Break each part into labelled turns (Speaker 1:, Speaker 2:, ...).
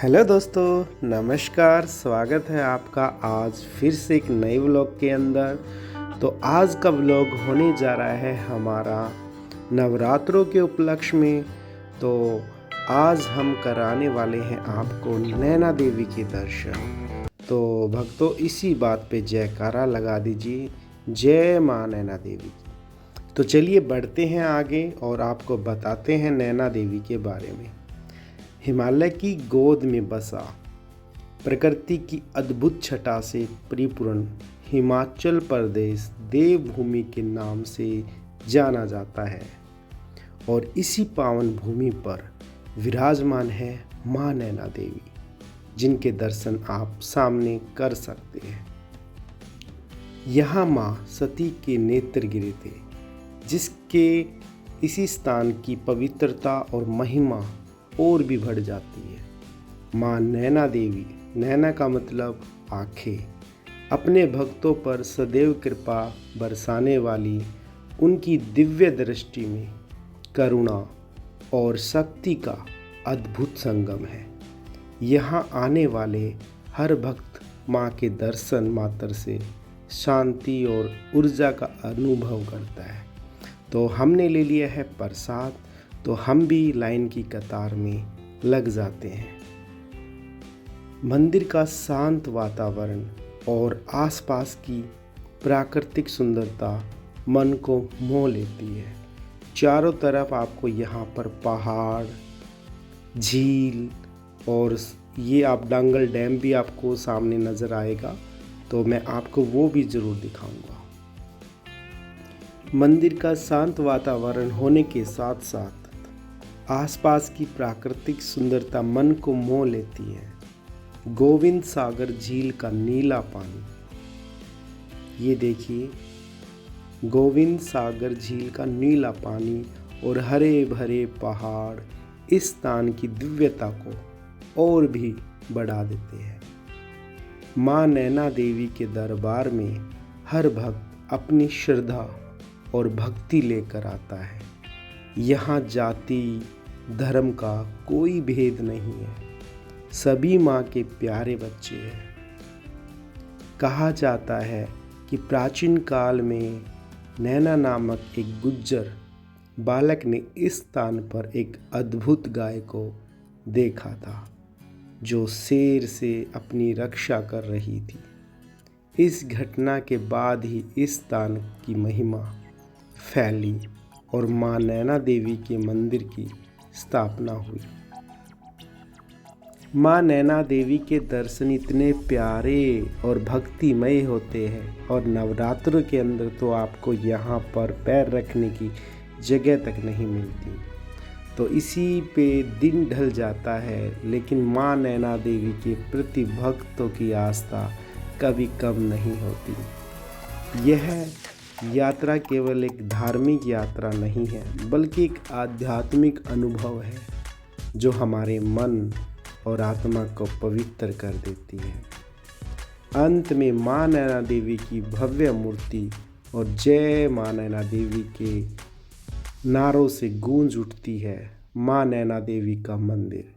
Speaker 1: Hello दोस्तों, नमस्कार। स्वागत है आपका आज फिर से एक नए व्लॉग के अंदर। तो आज का व्लॉग होने जा रहा है हमारा नवरात्रों के उपलक्ष्य में। तो आज हम कराने वाले हैं आपको नैना देवी के दर्शन। तो भक्तों, इसी बात पे जयकारा लगा दीजिए, जय माँ नैना देवी। तो चलिए बढ़ते हैं आगे और आपको बताते हैं नैना देवी के बारे में। हिमालय की गोद में बसा, प्रकृति की अद्भुत छटा से परिपूर्ण हिमाचल प्रदेश देवभूमि के नाम से जाना जाता है। और इसी पावन भूमि पर विराजमान है माँ नैना देवी, जिनके दर्शन आप सामने कर सकते हैं। यहाँ माँ सती के नेत्र गिरे थे, जिसके इसी स्थान की पवित्रता और महिमा और भी बढ़ जाती है। माँ नैना देवी, नैना का मतलब आँखें, अपने भक्तों पर सदैव कृपा बरसाने वाली उनकी दिव्य दृष्टि में करुणा और शक्ति का अद्भुत संगम है। यहाँ आने वाले हर भक्त माँ के दर्शन मात्र से शांति और ऊर्जा का अनुभव करता है। तो हमने ले लिया है प्रसाद, तो हम भी लाइन की कतार में लग जाते हैं। मंदिर का शांत वातावरण और आसपास की प्राकृतिक सुंदरता मन को मोह लेती है। चारों तरफ आपको यहाँ पर पहाड़, झील और ये आप डांगल डैम भी आपको सामने नज़र आएगा, तो मैं आपको वो भी ज़रूर दिखाऊंगा। मंदिर का शांत वातावरण होने के साथ साथ आसपास की प्राकृतिक सुंदरता मन को मोह लेती है। गोविंद सागर झील का नीला पानी, ये देखिए, गोविंद सागर झील का नीला पानी और हरे भरे पहाड़ इस स्थान की दिव्यता को और भी बढ़ा देते हैं। माँ नैना देवी के दरबार में हर भक्त अपनी श्रद्धा और भक्ति लेकर आता है। यहाँ जाति धर्म का कोई भेद नहीं है, सभी माँ के प्यारे बच्चे हैं। कहा जाता है कि प्राचीन काल में नैना नामक एक गुज्जर बालक ने इस स्थान पर एक अद्भुत गाय को देखा था, जो शेर से अपनी रक्षा कर रही थी। इस घटना के बाद ही इस स्थान की महिमा फैली और माँ नैना देवी के मंदिर की स्थापना हुई। माँ नैना देवी के दर्शन इतने प्यारे और भक्तिमय होते हैं, और नवरात्रों के अंदर तो आपको यहाँ पर पैर रखने की जगह तक नहीं मिलती। तो इसी पे दिन ढल जाता है, लेकिन माँ नैना देवी के प्रति भक्तों की आस्था कभी कम नहीं होती। यह यात्रा केवल एक धार्मिक यात्रा नहीं है, बल्कि एक आध्यात्मिक अनुभव है जो हमारे मन और आत्मा को पवित्र कर देती है। अंत में माँ नैना देवी की भव्य मूर्ति और जय माँ नैना देवी के नारों से गूंज उठती है माँ नैना देवी का मंदिर।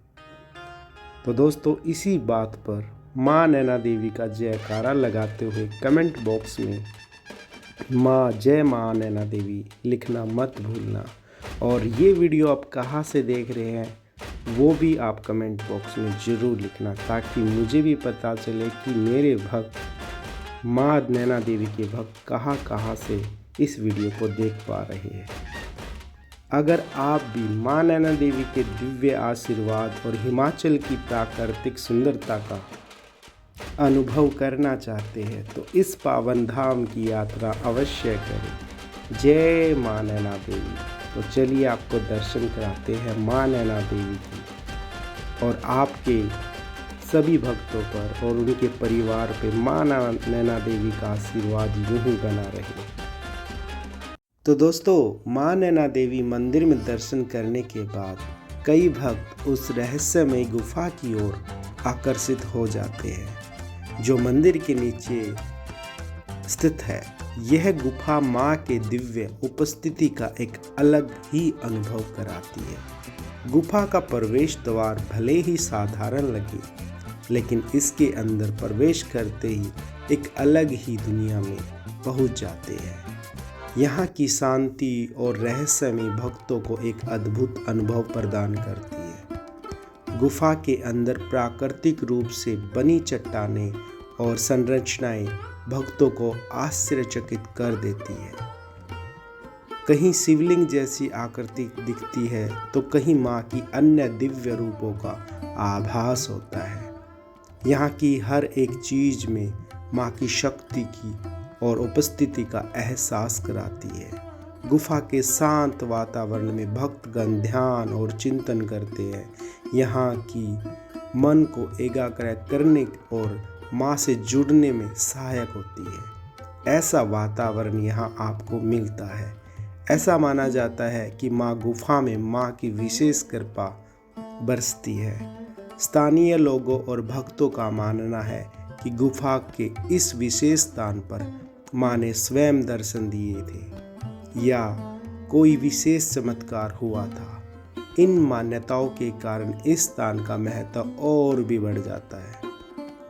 Speaker 1: तो दोस्तों, इसी बात पर माँ नैना देवी का जयकारा लगाते हुए कमेंट बॉक्स में माँ जय माँ नैना देवी लिखना मत भूलना। और ये वीडियो आप कहाँ से देख रहे हैं वो भी आप कमेंट बॉक्स में ज़रूर लिखना, ताकि मुझे भी पता चले कि मेरे भक्त माँ नैना देवी के भक्त कहाँ कहाँ से इस वीडियो को देख पा रहे हैं। अगर आप भी माँ नैना देवी के दिव्य आशीर्वाद और हिमाचल की प्राकृतिक सुंदरता का अनुभव करना चाहते हैं, तो इस पावन धाम की यात्रा अवश्य करें। जय माँ नैना देवी। तो चलिए आपको दर्शन कराते हैं माँ नैना देवी की, और आपके सभी भक्तों पर और उनके परिवार पे माँ नैना देवी का आशीर्वाद यूं ही बना रहे। तो दोस्तों, माँ नैना देवी मंदिर में दर्शन करने के बाद कई भक्त उस रहस्यमय गुफा की ओर आकर्षित हो जाते हैं, जो मंदिर के नीचे स्थित है। यह गुफा माँ के दिव्य उपस्थिति का एक अलग ही अनुभव कराती है। गुफा का प्रवेश द्वार भले ही साधारण लगे, लेकिन इसके अंदर प्रवेश करते ही एक अलग ही दुनिया में पहुंच जाते हैं। यहाँ की शांति और रहस्यमय भक्तों को एक अद्भुत अनुभव प्रदान करती है। गुफा के अंदर प्राकृतिक रूप से बनी चट्टानें और संरचनाएं भक्तों को आश्चर्यचकित कर देती है। कहीं शिवलिंग जैसी आकृति दिखती है तो कहीं माँ की अन्य दिव्य रूपों का आभास होता है। यहाँ की हर एक चीज में माँ की शक्ति की और उपस्थिति का एहसास कराती है। गुफा के शांत वातावरण में भक्तगण ध्यान और चिंतन करते हैं। यहाँ की मन को एकाग्र करने और माँ से जुड़ने में सहायक होती है। ऐसा वातावरण यहाँ आपको मिलता है। ऐसा माना जाता है कि माँ गुफा में माँ की विशेष कृपा बरसती है। स्थानीय लोगों और भक्तों का मानना है कि गुफा के इस विशेष स्थान पर माँ ने स्वयं दर्शन दिए थे या कोई विशेष चमत्कार हुआ था। इन मान्यताओं के कारण इस स्थान का महत्व और भी बढ़ जाता है।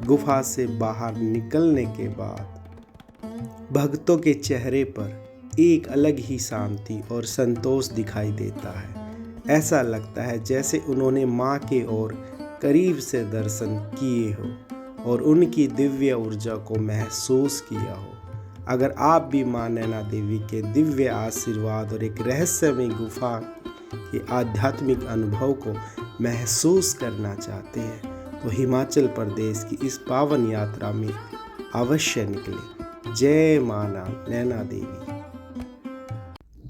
Speaker 1: गुफा से बाहर निकलने के बाद भक्तों के चेहरे पर एक अलग ही शांति और संतोष दिखाई देता है। ऐसा लगता है जैसे उन्होंने माँ के और करीब से दर्शन किए हो और उनकी दिव्य ऊर्जा को महसूस किया हो। अगर आप भी माँ नैना देवी के दिव्य आशीर्वाद और एक रहस्यमय गुफा के आध्यात्मिक अनुभव को महसूस करना चाहते हैं तो हिमाचल प्रदेश की इस पावन यात्रा में अवश्य निकले। जय माँ नैना देवी।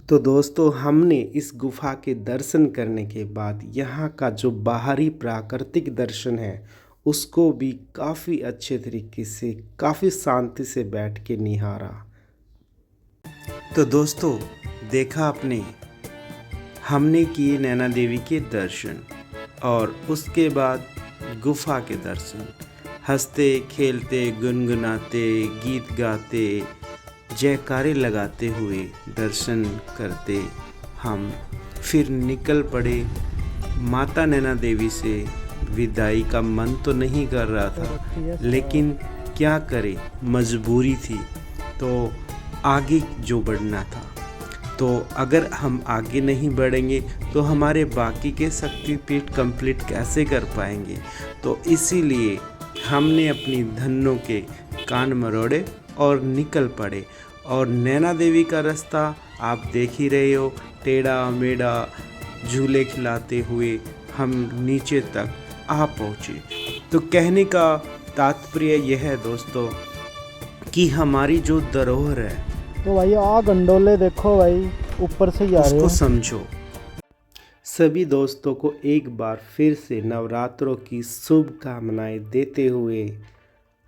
Speaker 1: तो दोस्तों, हमने इस गुफा के दर्शन करने के बाद यहाँ का जो बाहरी प्राकृतिक दर्शन है उसको भी काफ़ी अच्छे तरीके से काफ़ी शांति से बैठ के निहारा। तो दोस्तों, देखा आपने, हमने किए नैना देवी के दर्शन और उसके बाद गुफा के दर्शन। हंसते खेलते गुनगुनाते गीत गाते जयकारे लगाते हुए दर्शन करते हम फिर निकल पड़े। माता नैना देवी से विदाई का मन तो नहीं कर रहा था, लेकिन क्या करे, मजबूरी थी तो आगे जो बढ़ना था। तो अगर हम आगे नहीं बढ़ेंगे तो हमारे बाकी के शक्तिपीठ कंप्लीट कैसे कर पाएंगे। तो इसीलिए हमने अपनी धन्नों के कान मरोड़े और निकल पड़े। और नैना देवी का रास्ता आप देख ही रहे हो, टेढ़ा मेढ़ा झूले खिलाते हुए हम नीचे तक आ पहुँचे। तो कहने का तात्पर्य यह है दोस्तों कि हमारी जो धरोहर है,
Speaker 2: तो भाई गंडोले देखो भाई, ऊपर से जा रहे हैं,
Speaker 1: उसको समझो। सभी दोस्तों को एक बार फिर से नवरात्रों की शुभकामनाएं देते हुए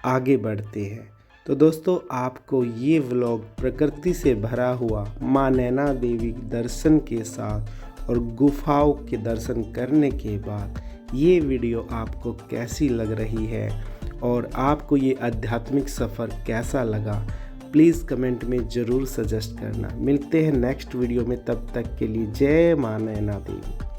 Speaker 1: आगे बढ़ते हैं। तो दोस्तों, आपको ये व्लॉग प्रकृति से भरा हुआ माँ नैना देवी दर्शन के साथ और गुफाओं के दर्शन करने के बाद ये वीडियो आपको कैसी लग रही है और आपको ये आध्यात्मिक सफ़र कैसा लगा, प्लीज़ कमेंट में ज़रूर सजेस्ट करना। मिलते हैं नेक्स्ट वीडियो में, तब तक के लिए जय माँ नैना देवी।